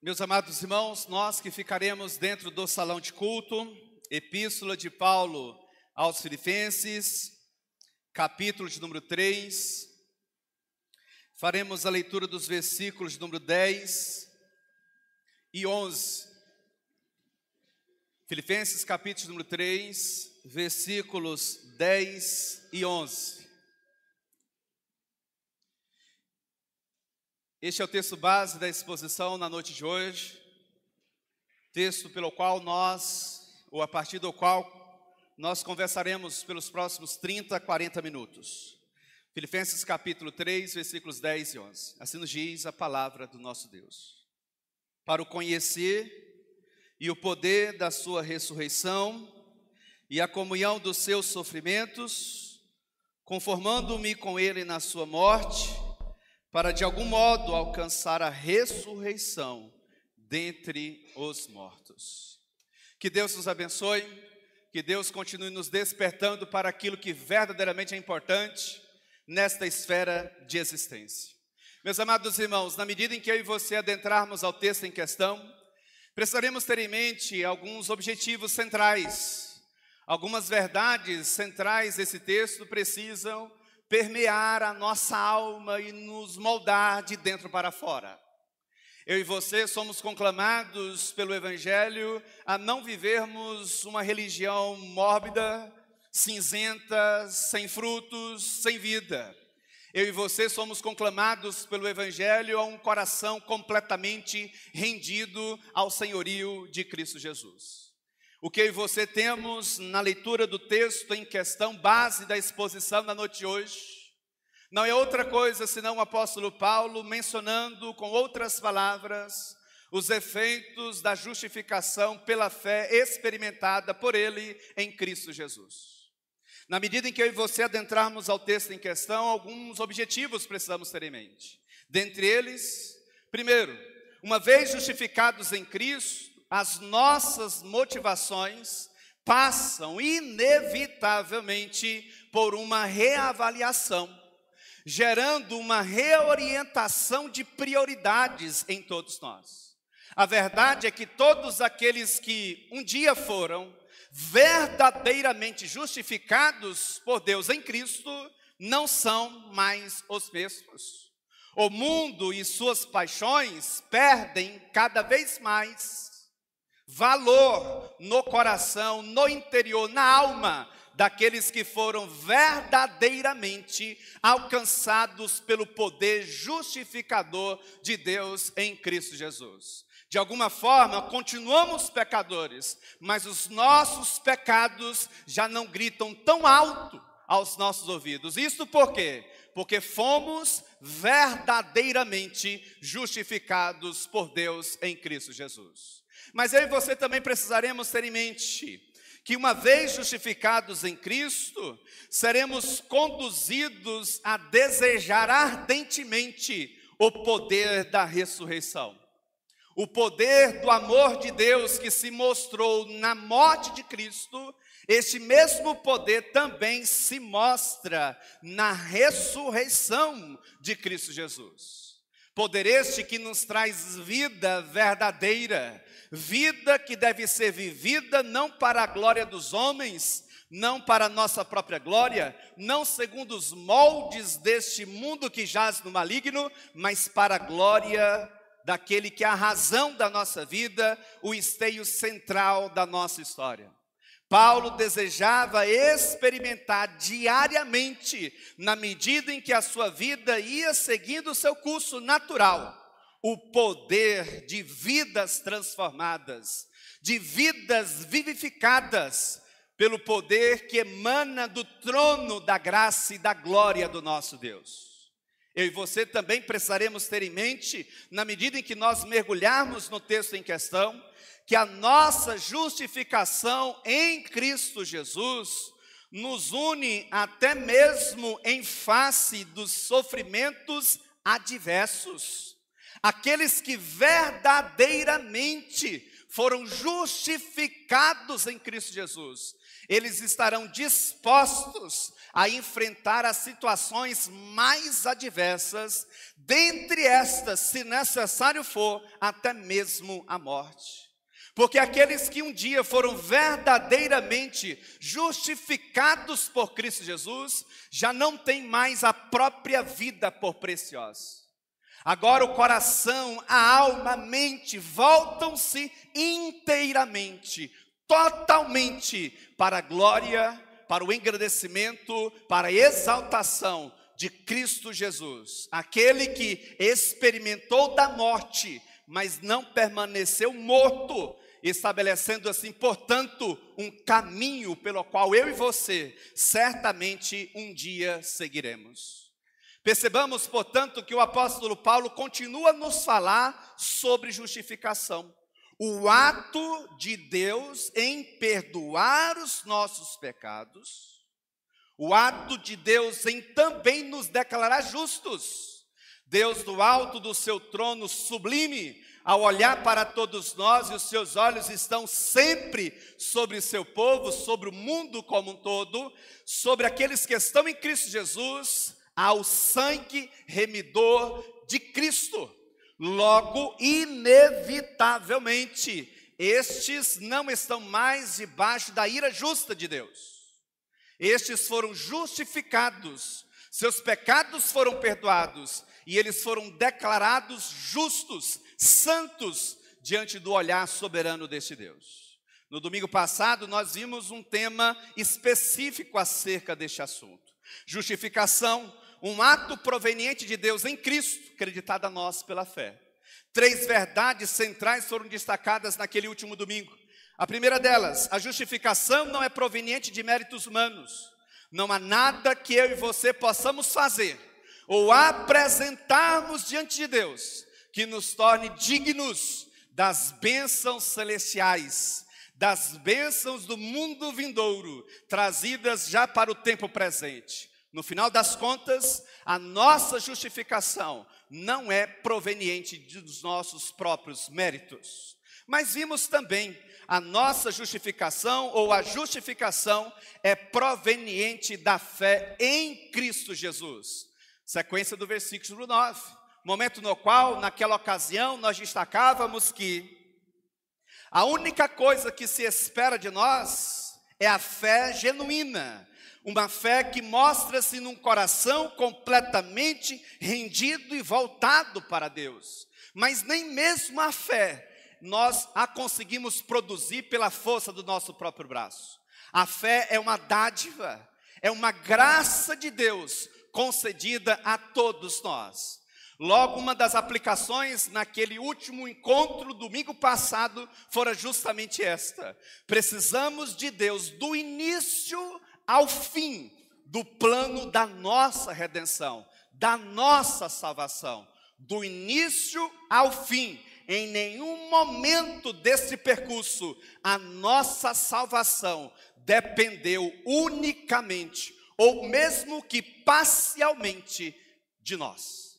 Meus amados irmãos, nós que ficaremos dentro do salão de culto, Epístola de Paulo aos Filipenses, capítulo de número 3, faremos a leitura dos versículos de número 10 e 11. Filipenses, capítulo de número 3, versículos 10 e 11. Este é o texto base da exposição na noite de hoje, texto pelo qual a partir do qual nós conversaremos pelos próximos 30 a 40 minutos. Filipenses capítulo 3, versículos 10 e 11. Assim nos diz a palavra do nosso Deus. Para o conhecer e o poder da sua ressurreição e a comunhão dos seus sofrimentos, conformando-me com ele na sua morte, para de algum modo alcançar a ressurreição dentre os mortos. Que Deus nos abençoe, que Deus continue nos despertando para aquilo que verdadeiramente é importante nesta esfera de existência. Meus amados irmãos, na medida em que eu e você adentrarmos ao texto em questão, precisaremos ter em mente alguns objetivos centrais. Algumas verdades centrais desse texto precisam permear a nossa alma e nos moldar de dentro para fora. Eu e você somos conclamados pelo Evangelho a não vivermos uma religião mórbida, cinzenta, sem frutos, sem vida. Eu e você somos conclamados pelo Evangelho a um coração completamente rendido ao senhorio de Cristo Jesus. O que eu e você temos na leitura do texto em questão, base da exposição da noite de hoje, não é outra coisa senão o apóstolo Paulo mencionando com outras palavras os efeitos da justificação pela fé experimentada por ele em Cristo Jesus. Na medida em que eu e você adentrarmos ao texto em questão, alguns objetivos precisamos ter em mente. Dentre eles, primeiro, uma vez justificados em Cristo, as nossas motivações passam inevitavelmente por uma reavaliação, gerando uma reorientação de prioridades em todos nós. A verdade é que todos aqueles que um dia foram verdadeiramente justificados por Deus em Cristo, não são mais os mesmos. O mundo e suas paixões perdem cada vez mais valor no coração, no interior, na alma daqueles que foram verdadeiramente alcançados pelo poder justificador de Deus em Cristo Jesus. De alguma forma, continuamos pecadores, mas os nossos pecados já não gritam tão alto aos nossos ouvidos. Isso por quê? Porque fomos verdadeiramente justificados por Deus em Cristo Jesus. Mas eu e você também precisaremos ter em mente que uma vez justificados em Cristo, seremos conduzidos a desejar ardentemente o poder da ressurreição. O poder do amor de Deus que se mostrou na morte de Cristo, este mesmo poder também se mostra na ressurreição de Cristo Jesus. Poder este que nos traz vida verdadeira, vida que deve ser vivida não para a glória dos homens, não para a nossa própria glória, não segundo os moldes deste mundo que jaz no maligno, mas para a glória daquele que é a razão da nossa vida, o esteio central da nossa história. Paulo desejava experimentar diariamente, na medida em que a sua vida ia seguindo o seu curso natural, o poder de vidas transformadas, de vidas vivificadas, pelo poder que emana do trono da graça e da glória do nosso Deus. Eu e você também precisaremos ter em mente, na medida em que nós mergulharmos no texto em questão, que a nossa justificação em Cristo Jesus nos une até mesmo em face dos sofrimentos adversos. Aqueles que verdadeiramente foram justificados em Cristo Jesus, eles estarão dispostos a enfrentar as situações mais adversas, dentre estas, se necessário for, até mesmo a morte. Porque aqueles que um dia foram verdadeiramente justificados por Cristo Jesus, já não têm mais a própria vida por preciosa. Agora o coração, a alma, a mente voltam-se inteiramente, totalmente para a glória, para o engrandecimento, para a exaltação de Cristo Jesus. Aquele que experimentou da morte, mas não permaneceu morto, estabelecendo assim, portanto, um caminho pelo qual eu e você certamente um dia seguiremos. Percebamos, portanto, que o apóstolo Paulo continua a nos falar sobre justificação. O ato de Deus em perdoar os nossos pecados, o ato de Deus em também nos declarar justos. Deus do alto do seu trono sublime, ao olhar para todos nós, e os seus olhos estão sempre sobre o seu povo, sobre o mundo como um todo, sobre aqueles que estão em Cristo Jesus, ao sangue remidor de Cristo. Logo, inevitavelmente, estes não estão mais debaixo da ira justa de Deus. Estes foram justificados, seus pecados foram perdoados, e eles foram declarados justos, santos, diante do olhar soberano deste Deus. No domingo passado, nós vimos um tema específico acerca deste assunto. Justificação, um ato proveniente de Deus em Cristo, acreditado a nós pela fé. 3 verdades centrais foram destacadas naquele último domingo. A primeira delas, a justificação não é proveniente de méritos humanos. Não há nada que eu e você possamos fazer ou apresentarmos diante de Deus que nos torne dignos das bênçãos celestiais, das bênçãos do mundo vindouro, trazidas já para o tempo presente. No final das contas, a nossa justificação não é proveniente dos nossos próprios méritos. Mas vimos também, a nossa justificação, ou a justificação, é proveniente da fé em Cristo Jesus. Sequência do versículo 9. Momento no qual, naquela ocasião, nós destacávamos que a única coisa que se espera de nós é a fé genuína. Uma fé que mostra-se num coração completamente rendido e voltado para Deus. Mas nem mesmo a fé nós a conseguimos produzir pela força do nosso próprio braço. A fé é uma dádiva, é uma graça de Deus concedida a todos nós. Logo, uma das aplicações naquele último encontro, domingo passado, fora justamente esta. Precisamos de Deus do início ao fim do plano da nossa redenção, da nossa salvação. Do início ao fim, em nenhum momento desse percurso, a nossa salvação dependeu unicamente, ou mesmo que parcialmente, de nós.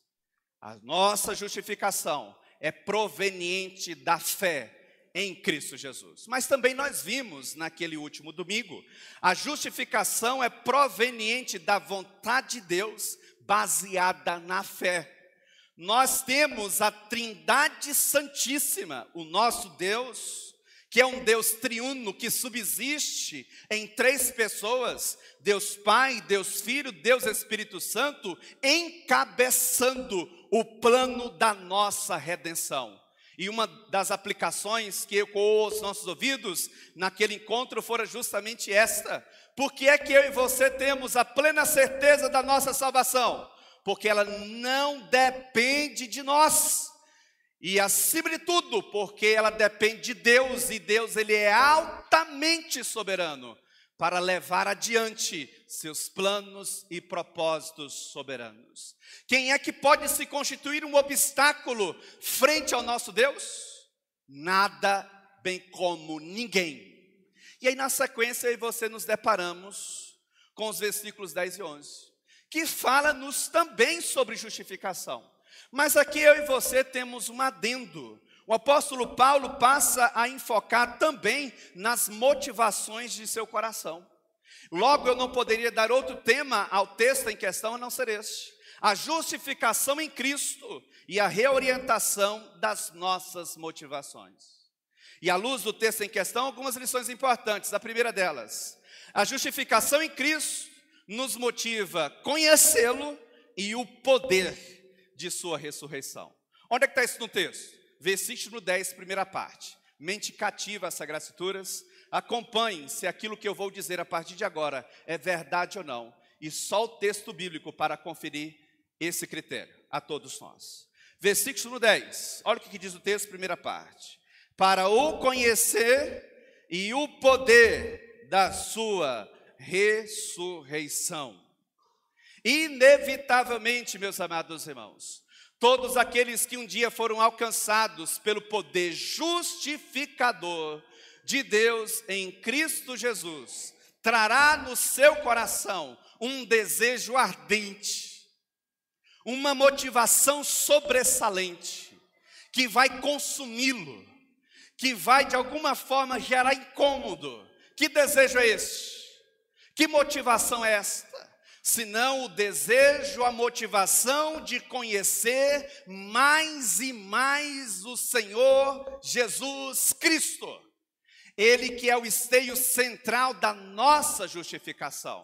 A nossa justificação é proveniente da fé em Cristo Jesus. Mas também nós vimos naquele último domingo, a justificação é proveniente da vontade de Deus, baseada na fé. Nós temos a Trindade Santíssima, o nosso Deus, que é um Deus triuno, que subsiste em 3 pessoas, Deus Pai, Deus Filho, Deus Espírito Santo, encabeçando o plano da nossa redenção. E uma das aplicações que ecoou aos nossos ouvidos naquele encontro fora justamente esta. Por que é que eu e você temos a plena certeza da nossa salvação? Porque ela não depende de nós. E acima de tudo, porque ela depende de Deus, e Deus ele é altamente soberano para levar adiante seus planos e propósitos soberanos. Quem é que pode se constituir um obstáculo frente ao nosso Deus? Nada, bem como ninguém. E aí na sequência eu e você nos deparamos com os versículos 10 e 11, que fala-nos também sobre justificação. Mas aqui eu e você temos um adendo O apóstolo Paulo passa a enfocar também nas motivações de seu coração. Logo, eu não poderia dar outro tema ao texto em questão a não ser este: a justificação em Cristo e a reorientação das nossas motivações. E à luz do texto em questão, algumas lições importantes. A primeira delas: a justificação em Cristo nos motiva a conhecê-lo e o poder de sua ressurreição. Onde é que está isso no texto? Versículo 10, primeira parte. Mente cativa às Sagradas Escrituras. Acompanhem se aquilo que eu vou dizer a partir de agora é verdade ou não. E só o texto bíblico para conferir esse critério a todos nós. Versículo 10. Olha o que diz o texto, primeira parte. Para o conhecer e o poder da sua ressurreição. Inevitavelmente, meus amados irmãos, todos aqueles que um dia foram alcançados pelo poder justificador de Deus em Cristo Jesus, trará no seu coração um desejo ardente, uma motivação sobressalente, que vai consumi-lo, que vai de alguma forma gerar incômodo. Que desejo é este? Que motivação é esta? Senão o desejo, a motivação de conhecer mais e mais o Senhor Jesus Cristo. Ele que é o esteio central da nossa justificação.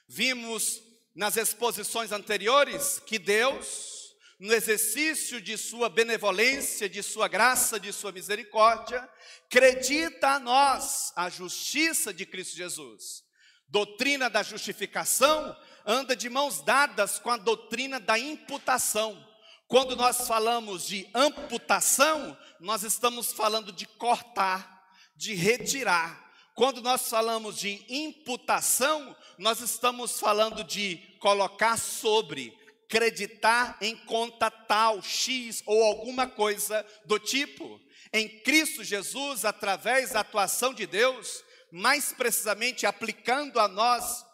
Vimos nas exposições anteriores que Deus, no exercício de sua benevolência, de sua graça, de sua misericórdia, acredita a nós a justiça de Cristo Jesus. Doutrina da justificação anda de mãos dadas com a doutrina da imputação. Quando nós falamos de amputação, nós estamos falando de cortar, de retirar. Quando nós falamos de imputação, nós estamos falando de colocar sobre, creditar em conta tal, X ou alguma coisa do tipo. Em Cristo Jesus, através da atuação de Deus, mais precisamente aplicando a nós,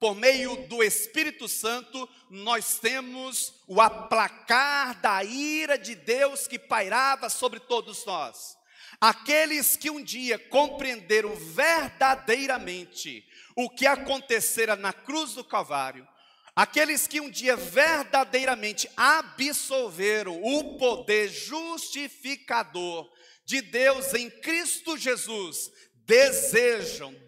por meio do Espírito Santo, nós temos o aplacar da ira de Deus que pairava sobre todos nós. Aqueles que um dia compreenderam verdadeiramente o que acontecera na cruz do Calvário, aqueles que um dia verdadeiramente absolveram o poder justificador de Deus em Cristo Jesus,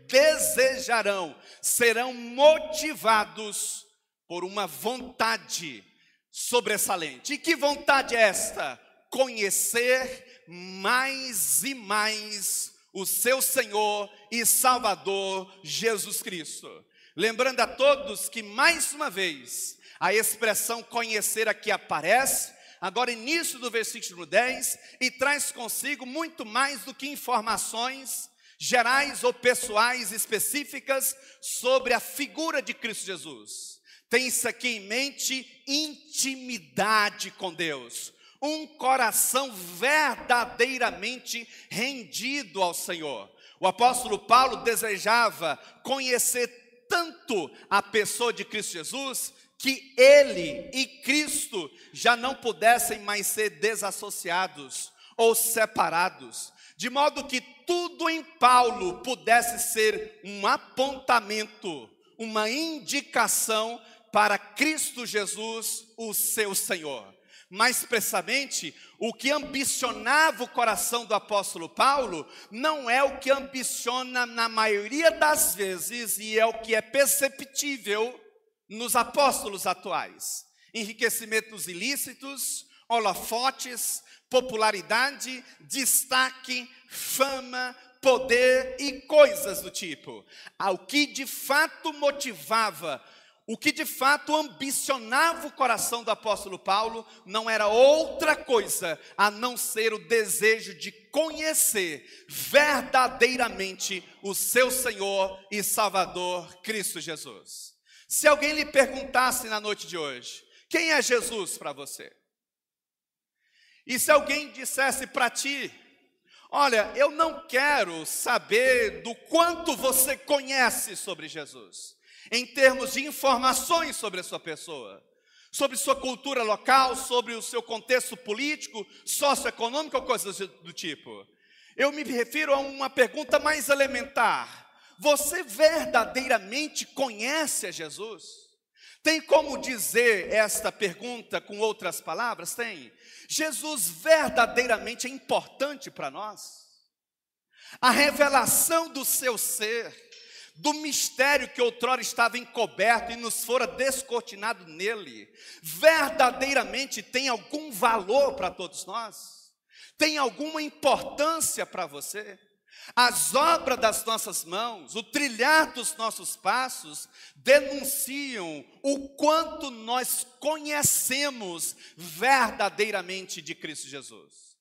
desejarão, serão motivados por uma vontade sobressalente. E que vontade é esta? Conhecer mais e mais o seu Senhor e Salvador Jesus Cristo. Lembrando a todos que mais uma vez a expressão conhecer aqui aparece, agora início do versículo 10, e traz consigo muito mais do que informações gerais ou pessoais específicas sobre a figura de Cristo Jesus. Tem isso aqui em mente: intimidade com Deus, um coração verdadeiramente rendido ao Senhor. O apóstolo Paulo desejava conhecer tanto a pessoa de Cristo Jesus, que ele e Cristo já não pudessem mais ser desassociados ou separados, de modo que tudo em Paulo pudesse ser um apontamento, uma indicação para Cristo Jesus, o seu Senhor. Mais precisamente, o que ambicionava o coração do apóstolo Paulo não é o que ambiciona na maioria das vezes, e é o que é perceptível nos apóstolos atuais: enriquecimentos ilícitos, holofotes, popularidade, destaque, fama, poder e coisas do tipo. O que de fato motivava, o que de fato ambicionava o coração do apóstolo Paulo não era outra coisa a não ser o desejo de conhecer verdadeiramente o seu Senhor e Salvador Cristo Jesus. Se alguém lhe perguntasse na noite de hoje: quem é Jesus para você? E se alguém dissesse para ti: olha, eu não quero saber do quanto você conhece sobre Jesus, em termos de informações sobre a sua pessoa, sobre sua cultura local, sobre o seu contexto político, socioeconômico ou coisas do tipo. Eu me refiro a uma pergunta mais elementar. Você verdadeiramente conhece a Jesus? Tem como dizer esta pergunta com outras palavras? Tem. Jesus verdadeiramente é importante para nós? A revelação do seu ser, do mistério que outrora estava encoberto e nos fora descortinado nele, verdadeiramente tem algum valor para todos nós? Tem alguma importância para você? As obras das nossas mãos, o trilhar dos nossos passos, denunciam o quanto nós conhecemos verdadeiramente de Cristo Jesus.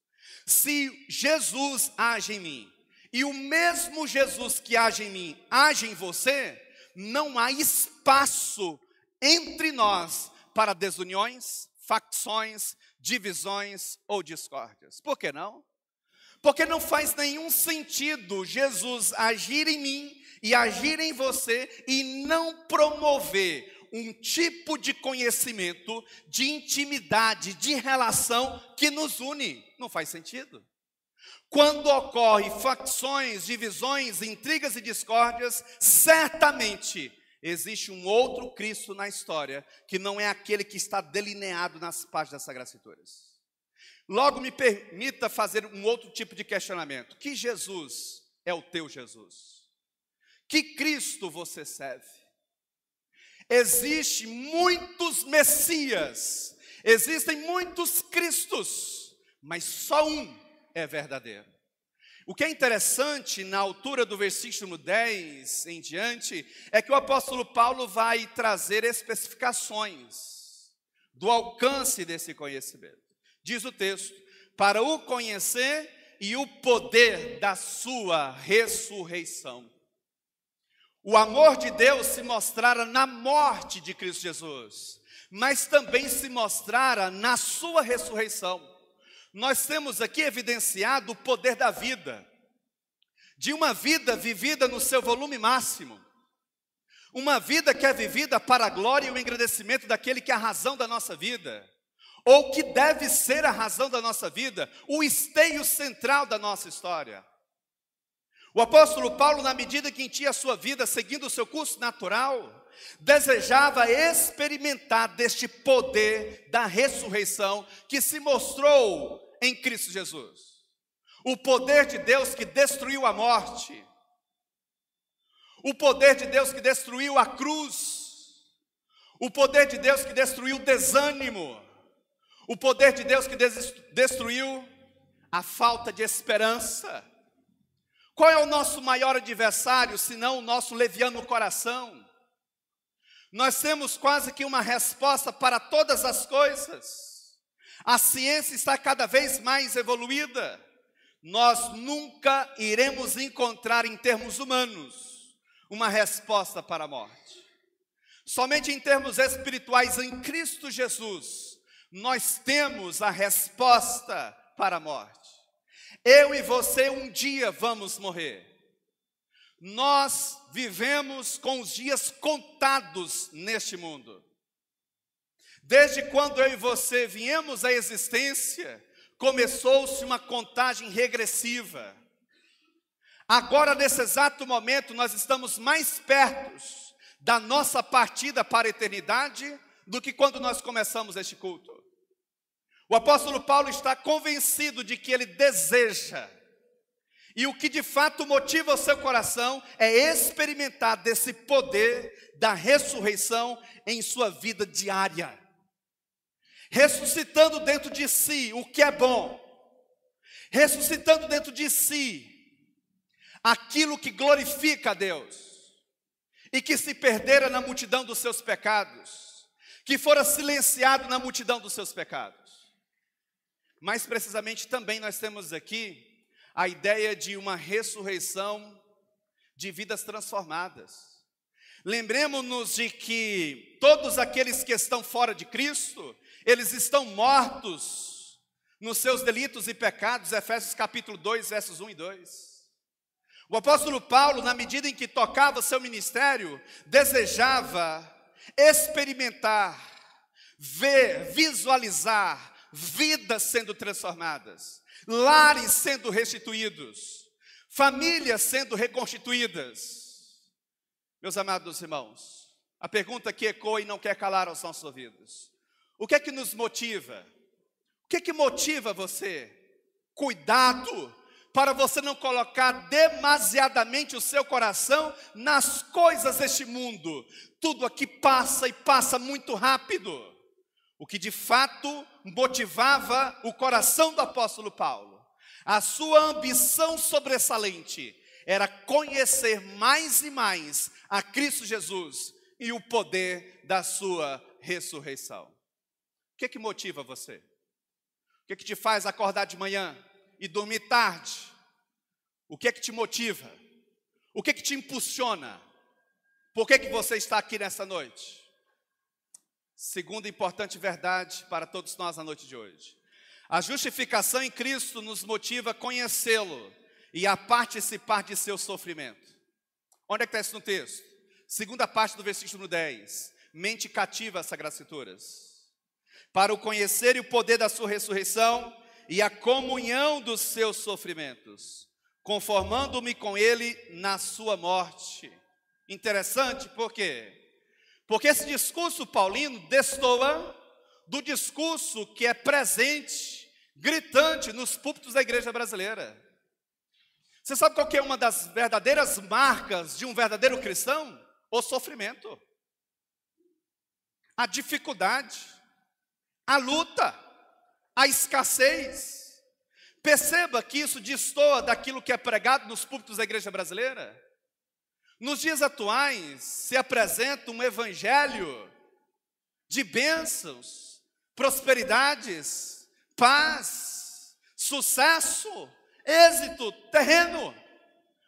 Se Jesus age em mim, e o mesmo Jesus que age em mim, age em você, não há espaço entre nós para desuniões, facções, divisões ou discórdias. Por que não? Porque não faz nenhum sentido Jesus agir em mim e agir em você e não promover um tipo de conhecimento, de intimidade, de relação que nos une. Não faz sentido. Quando ocorrem facções, divisões, intrigas e discórdias, certamente existe um outro Cristo na história, que não é aquele que está delineado nas páginas das Sagradas Escrituras. Logo, me permita fazer um outro tipo de questionamento. Que Jesus é o teu Jesus? Que Cristo você serve? Existem muitos Messias, existem muitos Cristos, mas só um é verdadeiro. O que é interessante na altura do versículo 10 em diante, é que o apóstolo Paulo vai trazer especificações do alcance desse conhecimento. Diz o texto, para o conhecer e o poder da sua ressurreição. O amor de Deus se mostrara na morte de Cristo Jesus, mas também se mostrara na sua ressurreição. Nós temos aqui evidenciado o poder da vida, de uma vida vivida no seu volume máximo, uma vida que é vivida para a glória e o engrandecimento daquele que é a razão da nossa vida, ou que deve ser a razão da nossa vida, o esteio central da nossa história. O apóstolo Paulo, na medida que tinha a sua vida seguindo o seu curso natural, desejava experimentar deste poder da ressurreição que se mostrou em Cristo Jesus. O poder de Deus que destruiu a morte, o poder de Deus que destruiu a cruz, o poder de Deus que destruiu o desânimo, o poder de Deus que destruiu a falta de esperança. Qual é o nosso maior adversário, senão o nosso leviano coração? Nós temos quase que uma resposta para todas as coisas. A ciência está cada vez mais evoluída. Nós nunca iremos encontrar em termos humanos uma resposta para a morte. Somente em termos espirituais, em Cristo Jesus, nós temos a resposta para a morte. Eu e você um dia vamos morrer. Nós vivemos com os dias contados neste mundo. Desde quando eu e você viemos à existência, começou-se uma contagem regressiva. Agora, nesse exato momento, nós estamos mais perto da nossa partida para a eternidade do que quando nós começamos este culto. O apóstolo Paulo está convencido de que ele deseja, e o que de fato motiva o seu coração é experimentar desse poder da ressurreição em sua vida diária, ressuscitando dentro de si o que é bom, ressuscitando dentro de si aquilo que glorifica a Deus, e que se perdera na multidão dos seus pecados, que fora silenciado na multidão dos seus pecados. Mais precisamente também nós temos aqui a ideia de uma ressurreição de vidas transformadas. Lembremos-nos de que todos aqueles que estão fora de Cristo, eles estão mortos nos seus delitos e pecados, Efésios capítulo 2, versos 1 e 2. O apóstolo Paulo, na medida em que tocava seu ministério, desejava experimentar ver, visualizar vidas sendo transformadas, lares sendo restituídos, famílias sendo reconstituídas. Meus amados irmãos, a pergunta que ecoa e não quer calar aos nossos ouvidos: o que é que nos motiva? O que é que motiva você? Cuidado para você não colocar demasiadamente o seu coração nas coisas deste mundo. Tudo aqui passa e passa muito rápido. O que de fato motivava o coração do apóstolo Paulo, a sua ambição sobressalente, era conhecer mais e mais a Cristo Jesus e o poder da sua ressurreição. O que é que motiva você? O que é que te faz acordar de manhã e dormir tarde? O que é que te motiva? O que é que te impulsiona? Por que é que você está aqui nessa noite? Segunda importante verdade para todos nós na noite de hoje: a justificação em Cristo nos motiva a conhecê-lo e a participar de seu sofrimento. Onde é que está isso no texto? Segunda parte do versículo 10. Mente cativa as Sagradas Escrituras, para o conhecer e o poder da sua ressurreição e a comunhão dos seus sofrimentos, conformando-me com ele na sua morte. Interessante, por quê? Porque esse discurso paulino destoa do discurso que é presente, gritante nos púlpitos da igreja brasileira. Você sabe qual que é uma das verdadeiras marcas de um verdadeiro cristão? O sofrimento, a dificuldade, a luta, a escassez. Perceba que isso destoa daquilo que é pregado nos púlpitos da igreja brasileira. Nos dias atuais se apresenta um evangelho de bênçãos, prosperidades, paz, sucesso, êxito terreno,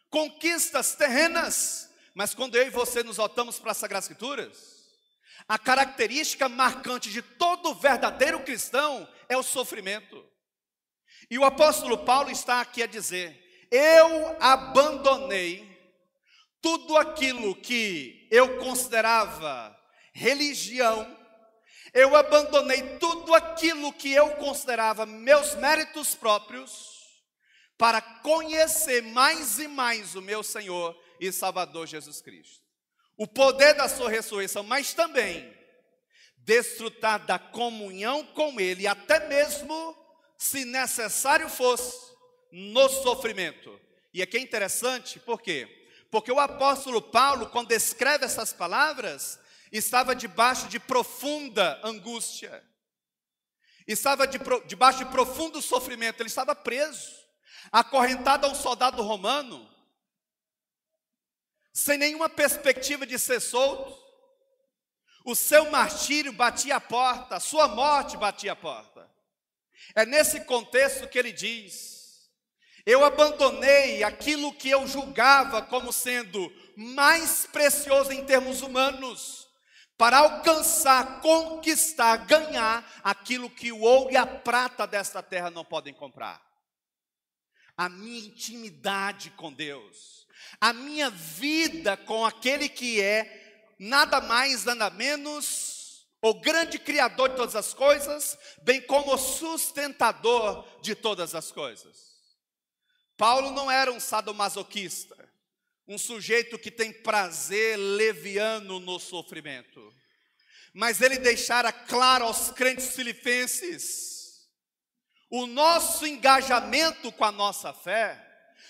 conquistas terrenas. Mas quando eu e você nos voltamos para as Sagradas Escrituras, a característica marcante de todo verdadeiro cristão é o sofrimento. E o apóstolo Paulo está aqui a dizer: eu abandonei tudo aquilo que eu considerava religião, eu abandonei tudo aquilo que eu considerava meus méritos próprios, para conhecer mais e mais o meu Senhor e Salvador Jesus Cristo, o poder da sua ressurreição, mas também desfrutar da comunhão com Ele, até mesmo, se necessário fosse, no sofrimento. E aqui é interessante, por quê? Porque o apóstolo Paulo, quando escreve essas palavras, estava debaixo de profunda angústia, estava debaixo de profundo sofrimento. Ele estava preso, acorrentado a um soldado romano, sem nenhuma perspectiva de ser solto. O seu martírio batia a porta, a sua morte batia a porta. É nesse contexto que ele diz: eu abandonei aquilo que eu julgava como sendo mais precioso em termos humanos, para alcançar, conquistar, ganhar aquilo que o ouro e a prata desta terra não podem comprar. A minha intimidade com Deus, a minha vida com aquele que é nada mais, nada menos, o grande Criador de todas as coisas, bem como o sustentador de todas as coisas. Paulo não era um sadomasoquista, um sujeito que tem prazer leviano no sofrimento, mas ele deixara claro aos crentes filipenses: o nosso engajamento com a nossa fé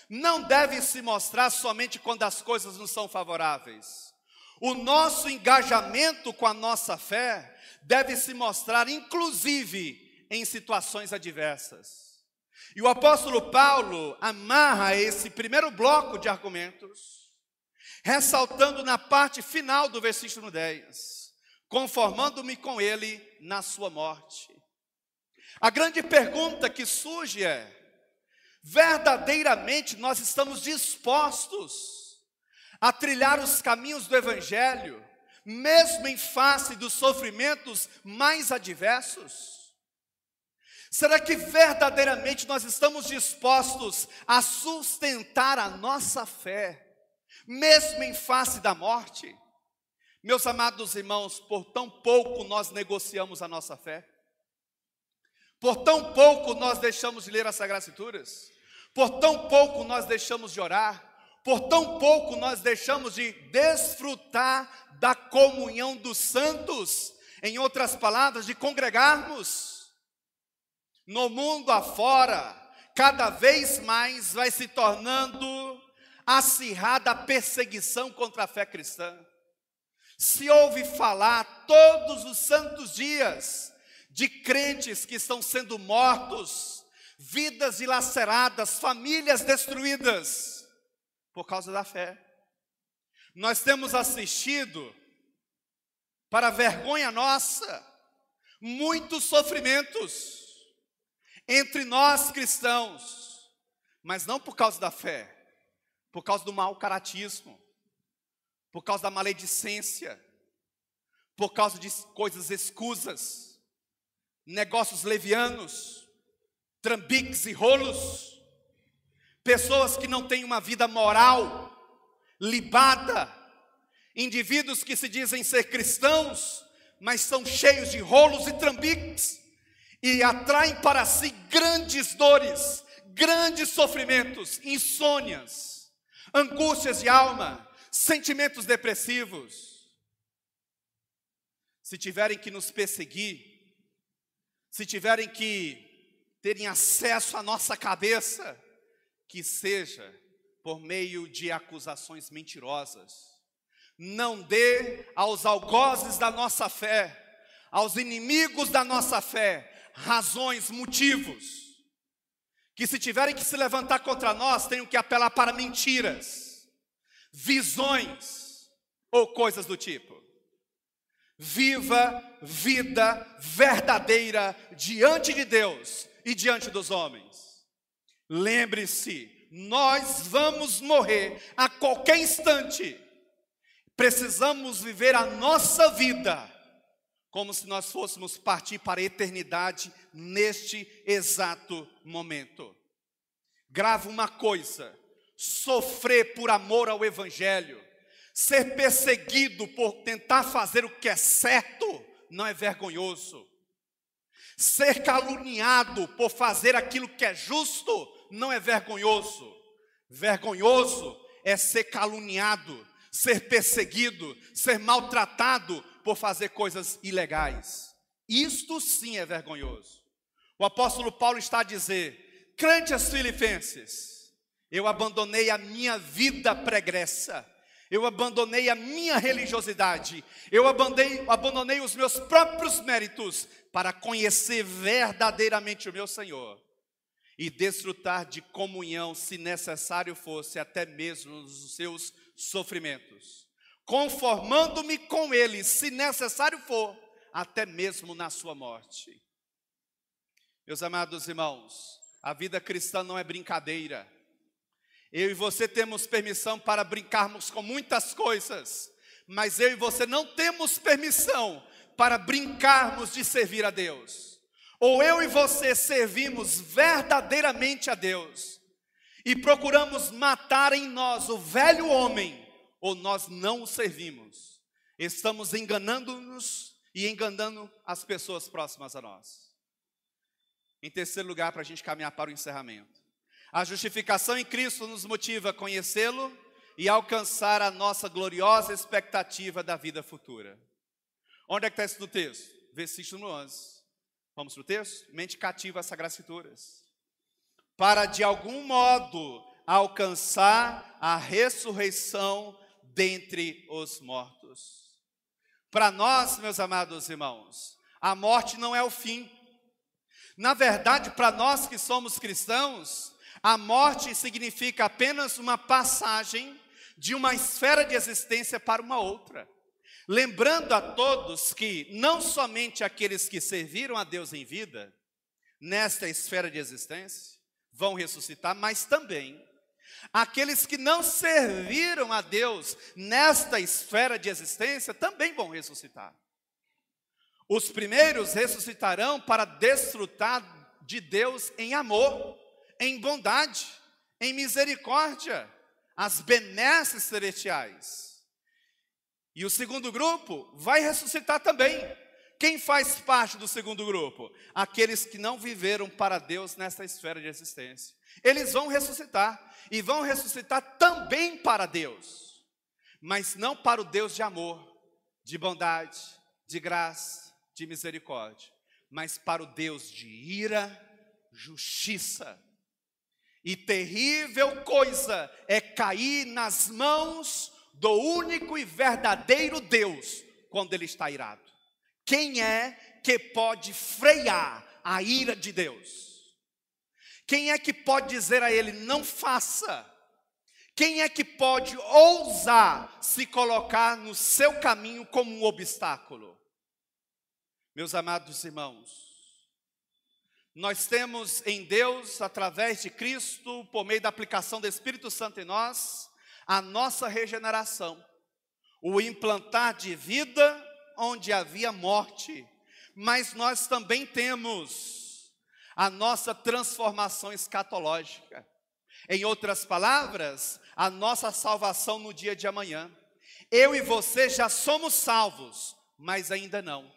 não deve se mostrar somente quando as coisas não são favoráveis. O nosso engajamento com a nossa fé deve se mostrar inclusive em situações adversas. E o apóstolo Paulo amarra esse primeiro bloco de argumentos, ressaltando na parte final do versículo 10, conformando-me com ele na sua morte. A grande pergunta que surge é: verdadeiramente nós estamos dispostos a trilhar os caminhos do evangelho, mesmo em face dos sofrimentos mais adversos? Será que verdadeiramente nós estamos dispostos a sustentar a nossa fé, mesmo em face da morte, Meus amados irmãos, por tão pouco nós negociamos a nossa fé. Por tão pouco nós deixamos de ler as Sagradas Escrituras. Por tão pouco nós deixamos de orar. Por tão pouco nós deixamos de desfrutar da comunhão dos santos. Em outras palavras, de congregarmos. No mundo afora, cada vez mais vai se tornando acirrada a perseguição contra a fé cristã. Se ouve falar todos os santos dias de crentes que estão sendo mortos, vidas dilaceradas, famílias destruídas por causa da fé. Nós temos assistido, para vergonha nossa, muitos sofrimentos entre nós cristãos, mas não por causa da fé, por causa do mau caratismo, por causa da maledicência, por causa de coisas escusas, negócios levianos, trambiques e rolos, pessoas que não têm uma vida moral, libada, indivíduos que se dizem ser cristãos, mas são cheios de rolos e trambiques, e atraem para si grandes dores, grandes sofrimentos, insônias, angústias de alma, sentimentos depressivos. Se tiverem que nos perseguir, se tiverem que terem acesso à nossa cabeça, que seja por meio de acusações mentirosas. Não dê aos algozes da nossa fé, aos inimigos da nossa fé, razões, motivos, que se tiverem que se levantar contra nós, tenham que apelar para mentiras, visões ou coisas do tipo. Viva vida verdadeira diante de Deus e diante dos homens. Lembre-se, nós vamos morrer a qualquer instante. Precisamos viver a nossa vida como se nós fôssemos partir para a eternidade neste exato momento. Grave uma coisa: sofrer por amor ao Evangelho, ser perseguido por tentar fazer o que é certo, não é vergonhoso. Ser caluniado por fazer aquilo que é justo, não é vergonhoso. Vergonhoso é ser caluniado, ser perseguido, ser maltratado por fazer coisas ilegais. Isto sim é vergonhoso. O apóstolo Paulo está a dizer: crentes filipenses, eu abandonei a minha vida pregressa, eu abandonei a minha religiosidade, eu abandonei os meus próprios méritos para conhecer verdadeiramente o meu Senhor e desfrutar de comunhão, se necessário fosse, até mesmo nos seus sofrimentos, conformando-me com Ele, se necessário for, até mesmo na sua morte. Meus amados irmãos, a vida cristã não é brincadeira. Eu e você temos permissão para brincarmos com muitas coisas, mas eu e você não temos permissão para brincarmos de servir a Deus. Ou eu e você servimos verdadeiramente a Deus e procuramos matar em nós o velho homem, ou nós não o servimos. Estamos enganando-nos e enganando as pessoas próximas a nós. Em terceiro lugar, para a gente caminhar para o encerramento, a justificação em Cristo nos motiva a conhecê-lo e alcançar a nossa gloriosa expectativa da vida futura. Onde é que está isso no texto? Versículo 11. Vamos para o texto? Mente cativa às Sagradas Escrituras. Para de algum modo alcançar a ressurreição dentre os mortos. Para nós, meus amados irmãos, a morte não é o fim. Na verdade, para nós que somos cristãos, a morte significa apenas uma passagem de uma esfera de existência para uma outra. Lembrando a todos que não somente aqueles que serviram a Deus em vida, nesta esfera de existência, vão ressuscitar, mas também aqueles que não serviram a Deus nesta esfera de existência, também vão ressuscitar. Os primeiros ressuscitarão para desfrutar de Deus em amor, em bondade, em misericórdia, as benesses celestiais. E o segundo grupo vai ressuscitar também. Quem faz parte do segundo grupo? Aqueles que não viveram para Deus nessa esfera de existência. Eles vão ressuscitar, e vão ressuscitar também para Deus, mas não para o Deus de amor, de bondade, de graça, de misericórdia, mas para o Deus de ira, justiça. E terrível coisa é cair nas mãos do único e verdadeiro Deus quando Ele está irado. Quem é que pode frear a ira de Deus? Quem é que pode dizer a Ele, não faça? Quem é que pode ousar se colocar no seu caminho como um obstáculo? Meus amados irmãos, nós temos em Deus, através de Cristo, por meio da aplicação do Espírito Santo em nós, a nossa regeneração, o implantar de vida onde havia morte, mas nós também temos a nossa transformação escatológica. Em outras palavras, a nossa salvação no dia de amanhã. Eu e você já somos salvos, mas ainda não.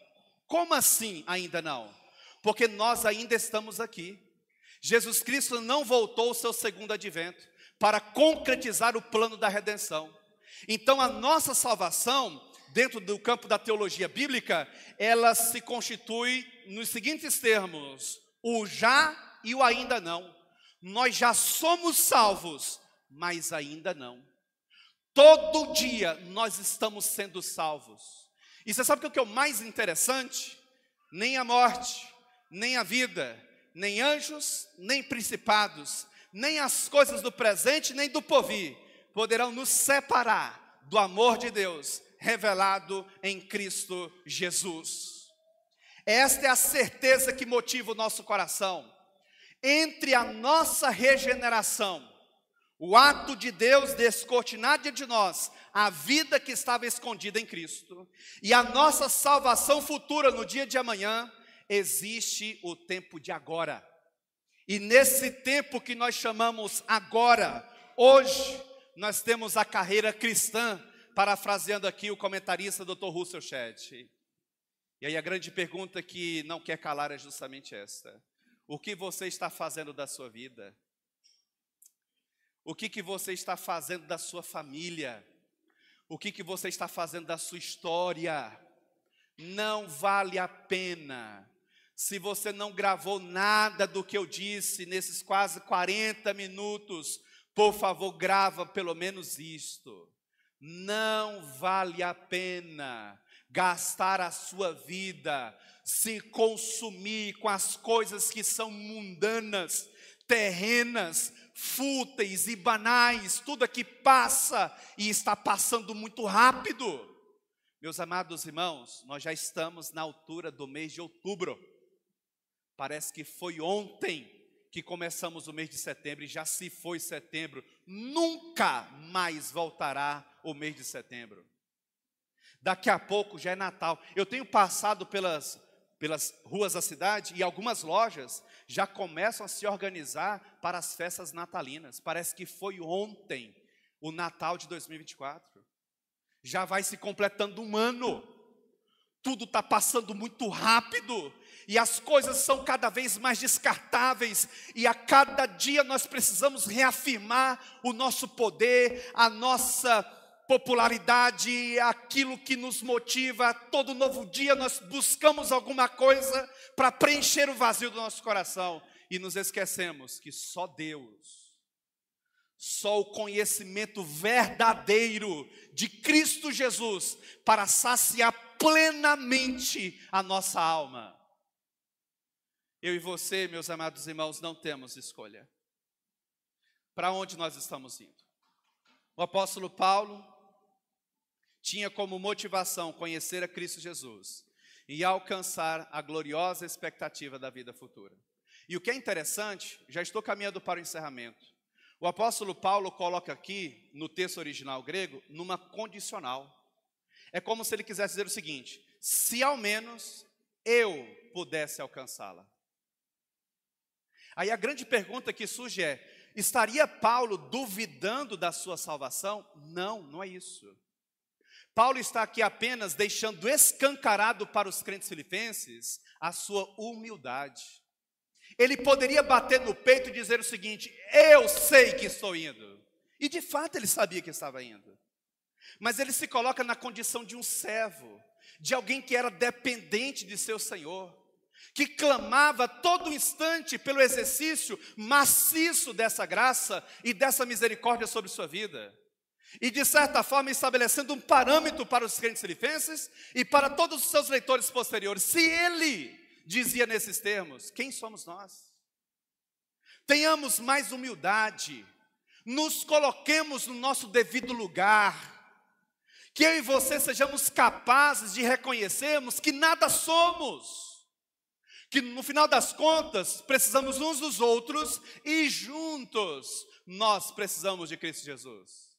Como assim ainda não? Porque nós ainda estamos aqui. Jesus Cristo não voltou ao seu segundo advento para concretizar o plano da redenção. Então a nossa salvação, dentro do campo da teologia bíblica, ela se constitui nos seguintes termos: o já e o ainda não. Nós já somos salvos, mas ainda não. Todo dia nós estamos sendo salvos. E você sabe o que é o mais interessante? Nem a morte, nem a vida, nem anjos, nem principados, nem as coisas do presente, nem do porvir, poderão nos separar do amor de Deus, revelado em Cristo Jesus. Esta é a certeza que motiva o nosso coração. Entre a nossa regeneração, o ato de Deus descortinar de nós a vida que estava escondida em Cristo, e a nossa salvação futura no dia de amanhã, existe o tempo de agora. E nesse tempo que nós chamamos agora, hoje, nós temos a carreira cristã, parafraseando aqui o comentarista Dr. Russell Shedd. E aí a grande pergunta que não quer calar é justamente esta: o que você está fazendo da sua vida? O que você está fazendo da sua família? O que você está fazendo da sua história? Não vale a pena. Se você não gravou nada do que eu disse nesses quase 40 minutos, por favor, grava pelo menos isto. Não vale a pena gastar a sua vida, se consumir com as coisas que são mundanas, terrenas, fúteis e banais, tudo aqui passa e está passando muito rápido. Meus amados irmãos, nós já estamos na altura do mês de outubro. Parece que foi ontem que começamos o mês de setembro, e já se foi setembro, nunca mais voltará o mês de setembro. Daqui a pouco já é Natal. Eu tenho passado pelas ruas da cidade e algumas lojas já começam a se organizar para as festas natalinas. Parece que foi ontem o Natal de 2024. Já vai se completando um ano. Tudo está passando muito rápido e as coisas são cada vez mais descartáveis, e a cada dia nós precisamos reafirmar o nosso poder, a nossa popularidade, aquilo que nos motiva. Todo novo dia nós buscamos alguma coisa para preencher o vazio do nosso coração, e nos esquecemos que só Deus, só o conhecimento verdadeiro de Cristo Jesus para saciar plenamente a nossa alma. Eu e você, meus amados irmãos, não temos escolha. Para onde nós estamos indo? O apóstolo Paulo tinha como motivação conhecer a Cristo Jesus e alcançar a gloriosa expectativa da vida futura. E o que é interessante, já estou caminhando para o encerramento, o apóstolo Paulo coloca aqui, no texto original grego, numa condicional. É como se ele quisesse dizer o seguinte: se ao menos eu pudesse alcançá-la. Aí a grande pergunta que surge é: estaria Paulo duvidando da sua salvação? Não, não é isso. Paulo está aqui apenas deixando escancarado para os crentes filipenses a sua humildade. Ele poderia bater no peito e dizer o seguinte: eu sei que estou indo. E de fato ele sabia que estava indo. Mas ele se coloca na condição de um servo, de alguém que era dependente de seu Senhor, que clamava todo instante pelo exercício maciço dessa graça e dessa misericórdia sobre sua vida. E de certa forma estabelecendo um parâmetro para os crentes filipenses e para todos os seus leitores posteriores. Se ele dizia nesses termos, quem somos nós? Tenhamos mais humildade, nos coloquemos no nosso devido lugar, que eu e você sejamos capazes de reconhecermos que nada somos, que no final das contas precisamos uns dos outros e juntos nós precisamos de Cristo Jesus.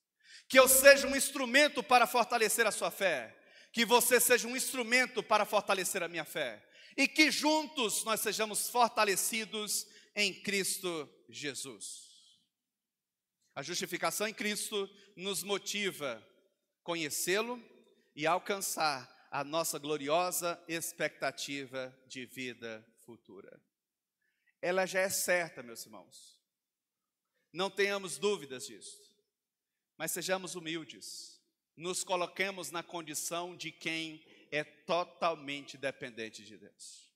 Que eu seja um instrumento para fortalecer a sua fé, que você seja um instrumento para fortalecer a minha fé, e que juntos nós sejamos fortalecidos em Cristo Jesus. A justificação em Cristo nos motiva a conhecê-lo e alcançar a nossa gloriosa expectativa de vida futura. Ela já é certa, meus irmãos. Não tenhamos dúvidas disso. Mas sejamos humildes. Nos coloquemos na condição de quem é totalmente dependente de Deus.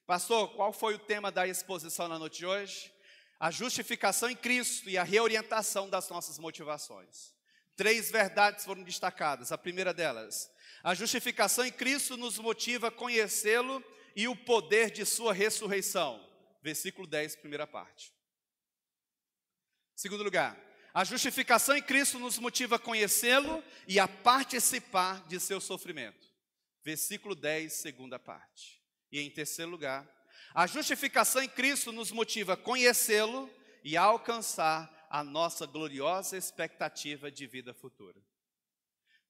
Pastor, qual foi o tema da exposição na noite de hoje? A justificação em Cristo e a reorientação das nossas motivações. 3 verdades foram destacadas. A primeira delas: a justificação em Cristo nos motiva a conhecê-lo e o poder de sua ressurreição. Versículo 10, primeira parte. Segundo lugar, a justificação em Cristo nos motiva a conhecê-lo e a participar de seu sofrimento. Versículo 10, segunda parte. E em terceiro lugar, a justificação em Cristo nos motiva a conhecê-lo e a alcançar a nossa gloriosa expectativa de vida futura.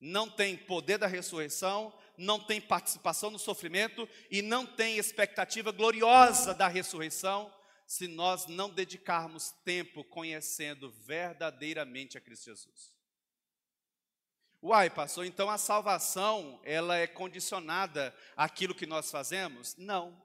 Não tem poder da ressurreição, não tem participação no sofrimento e não tem expectativa gloriosa da ressurreição se nós não dedicarmos tempo conhecendo verdadeiramente a Cristo Jesus. Uai, pastor, então a salvação, ela é condicionada àquilo que nós fazemos? Não.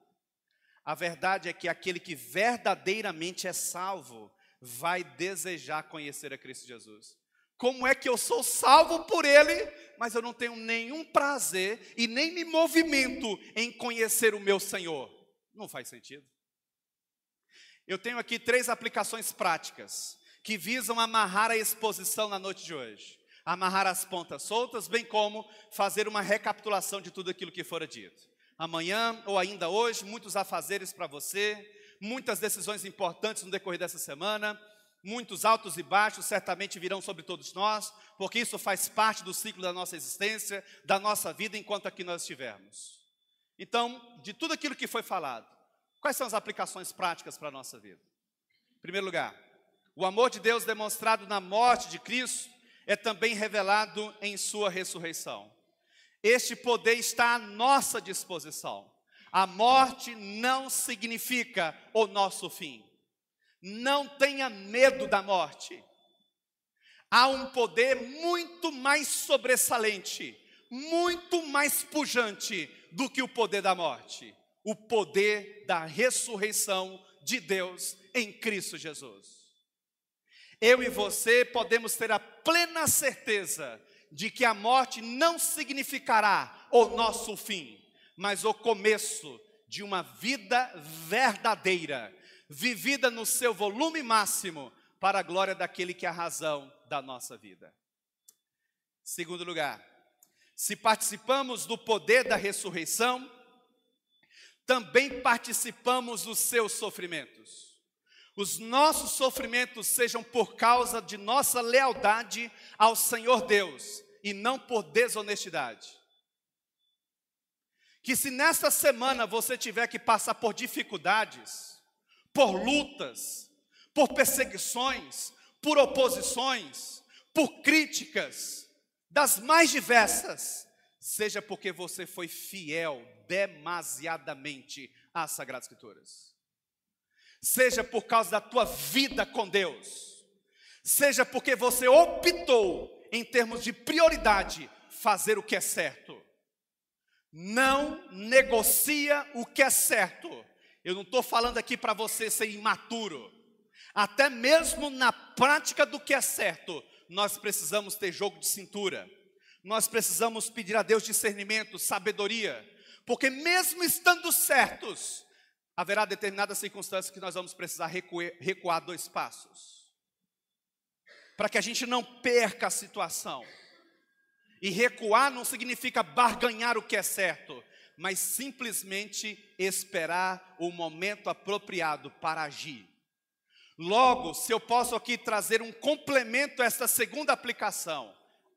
A verdade é que aquele que verdadeiramente é salvo vai desejar conhecer a Cristo Jesus. Como é que eu sou salvo por Ele, mas eu não tenho nenhum prazer e nem me movimento em conhecer o meu Senhor? Não faz sentido. Eu tenho aqui 3 aplicações práticas que visam amarrar a exposição na noite de hoje. Amarrar as pontas soltas, bem como fazer uma recapitulação de tudo aquilo que fora dito. Amanhã ou ainda hoje, muitos afazeres para você, muitas decisões importantes no decorrer dessa semana, muitos altos e baixos certamente virão sobre todos nós, porque isso faz parte do ciclo da nossa existência, da nossa vida enquanto aqui nós estivermos. Então, de tudo aquilo que foi falado, quais são as aplicações práticas para a nossa vida? Em primeiro lugar, o amor de Deus demonstrado na morte de Cristo é também revelado em sua ressurreição. Este poder está à nossa disposição. A morte não significa o nosso fim. Não tenha medo da morte. Há um poder muito mais sobressalente, muito mais pujante do que o poder da morte. O poder da ressurreição de Deus em Cristo Jesus. Eu e você podemos ter a plena certeza de que a morte não significará o nosso fim, mas o começo de uma vida verdadeira, vivida no seu volume máximo, para a glória daquele que é a razão da nossa vida. Segundo lugar, se participamos do poder da ressurreição, também participamos dos seus sofrimentos. Os nossos sofrimentos sejam por causa de nossa lealdade ao Senhor Deus e não por desonestidade. Que se nesta semana você tiver que passar por dificuldades, por lutas, por perseguições, por oposições, por críticas, das mais diversas, seja porque você foi fiel demasiadamente às Sagradas Escrituras. Seja por causa da tua vida com Deus, seja porque você optou, em termos de prioridade, fazer o que é certo. Não negocia o que é certo. Eu não estou falando aqui para você ser imaturo. Até mesmo na prática do que é certo, nós precisamos ter jogo de cintura. Nós precisamos pedir a Deus discernimento, sabedoria. Porque mesmo estando certos, haverá determinadas circunstâncias que nós vamos precisar recuar 2 passos. Para que a gente não perca a situação. E recuar não significa barganhar o que é certo, mas simplesmente esperar o momento apropriado para agir. Logo, se eu posso aqui trazer um complemento a esta segunda aplicação,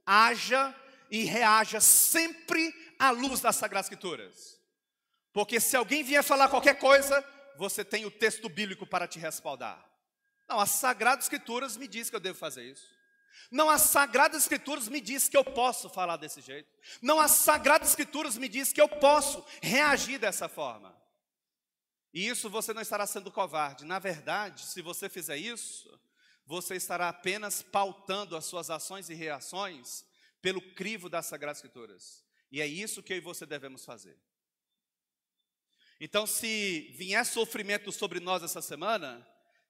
haja e reaja sempre à luz das Sagradas Escrituras. Porque se alguém vier falar qualquer coisa, você tem o texto bíblico para te respaldar. Não, as Sagradas Escrituras me diz que eu devo fazer isso. Não, as Sagradas Escrituras me diz que eu posso falar desse jeito. Não, as Sagradas Escrituras me diz que eu posso reagir dessa forma. E isso você não estará sendo covarde. Na verdade, se você fizer isso, você estará apenas pautando as suas ações e reações pelo crivo das Sagradas Escrituras. E é isso que eu e você devemos fazer. Então, se vier sofrimento sobre nós essa semana,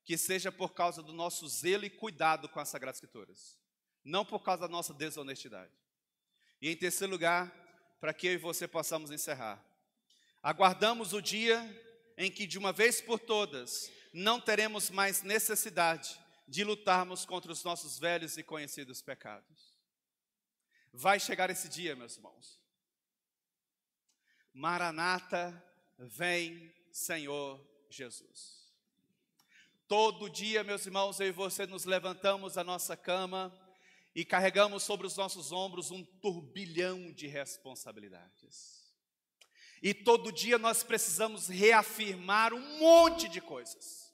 que seja por causa do nosso zelo e cuidado com as Sagradas Escrituras, não por causa da nossa desonestidade. E em terceiro lugar, para que eu e você possamos encerrar, aguardamos o dia em que de uma vez por todas não teremos mais necessidade de lutarmos contra os nossos velhos e conhecidos pecados. Vai chegar esse dia, meus irmãos. Maranata, vem, Senhor Jesus. Todo dia, meus irmãos, eu e você nos levantamos da nossa cama e carregamos sobre os nossos ombros um turbilhão de responsabilidades. E todo dia nós precisamos reafirmar um monte de coisas.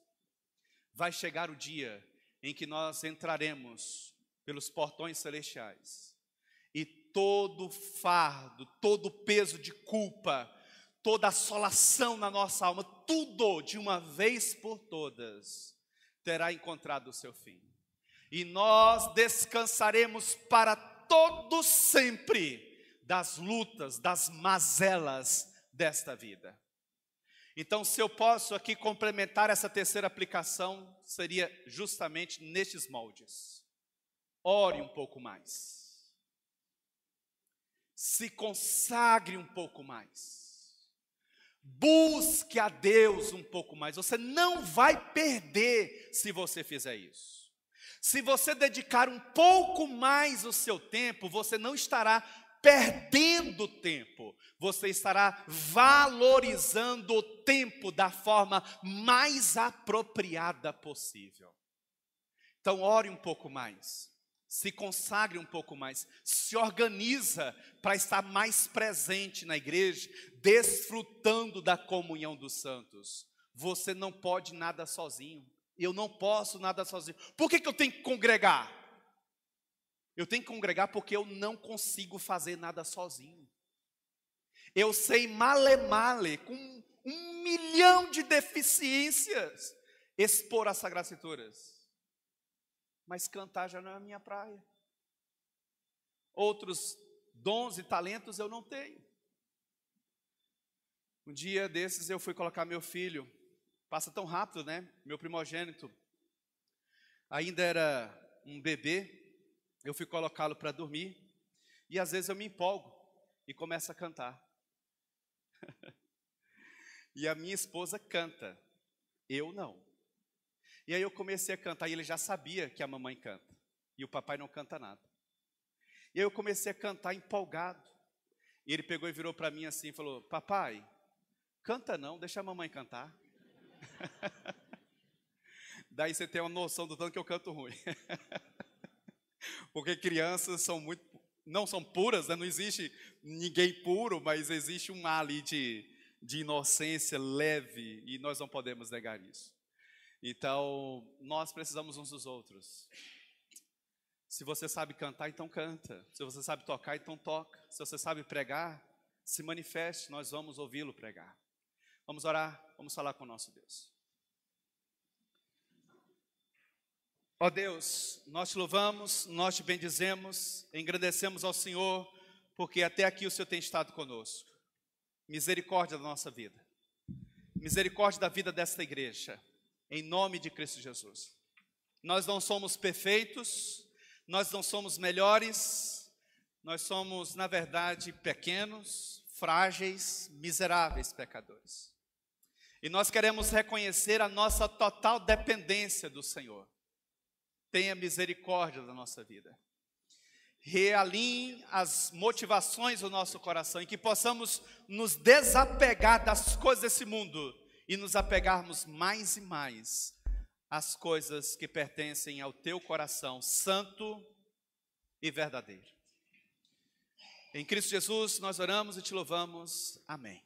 Vai chegar o dia em que nós entraremos pelos portões celestiais e todo fardo, todo peso de culpa, toda assolação na nossa alma, tudo de uma vez por todas terá encontrado o seu fim. E nós descansaremos para todo sempre das lutas, das mazelas desta vida. Então, se eu posso aqui complementar essa terceira aplicação, seria justamente nestes moldes. Ore um pouco mais. Se consagre um pouco mais. Busque a Deus um pouco mais. Você não vai perder se você fizer isso. Se você dedicar um pouco mais o seu tempo, você não estará perdendo tempo. Você estará valorizando o tempo da forma mais apropriada possível. Então, ore um pouco mais. Se consagre um pouco mais, se organiza para estar mais presente na igreja, desfrutando da comunhão dos santos. Você não pode nada sozinho, eu não posso nada sozinho. Por que eu tenho que congregar? Eu tenho que congregar porque eu não consigo fazer nada sozinho. Eu sei male, com 1 milhão de deficiências, expor as Sagradas Escrituras. Mas cantar já não é a minha praia. Outros dons e talentos eu não tenho. Um dia desses eu fui colocar meu filho, passa tão rápido, né? Meu primogênito, ainda era um bebê, eu fui colocá-lo para dormir, e às vezes eu me empolgo e começo a cantar. E a minha esposa canta, eu não. E aí eu comecei a cantar, e ele já sabia que a mamãe canta, e o papai não canta nada. E aí eu comecei a cantar empolgado, e ele pegou e virou para mim assim, e falou, papai, canta não, deixa a mamãe cantar. Daí você tem uma noção do tanto que eu canto ruim. Porque crianças não são puras, né? Não existe ninguém puro, mas existe um ar ali de inocência leve, e nós não podemos negar isso. Então, nós precisamos uns dos outros. Se você sabe cantar, então canta. Se você sabe tocar, então toca. Se você sabe pregar, se manifeste, nós vamos ouvi-lo pregar. Vamos orar, vamos falar com o nosso Deus. Ó Deus, nós te louvamos, nós te bendizemos, engrandecemos ao Senhor porque até aqui o Senhor tem estado conosco. Misericórdia da nossa vida. Misericórdia da vida desta igreja, em nome de Cristo Jesus. Nós não somos perfeitos, nós não somos melhores, nós somos, na verdade, pequenos, frágeis, miseráveis pecadores. E nós queremos reconhecer a nossa total dependência do Senhor. Tenha misericórdia da nossa vida. Realinhe as motivações do nosso coração e que possamos nos desapegar das coisas desse mundo e nos apegarmos mais e mais às coisas que pertencem ao teu coração santo e verdadeiro. Em Cristo Jesus nós oramos e te louvamos. Amém.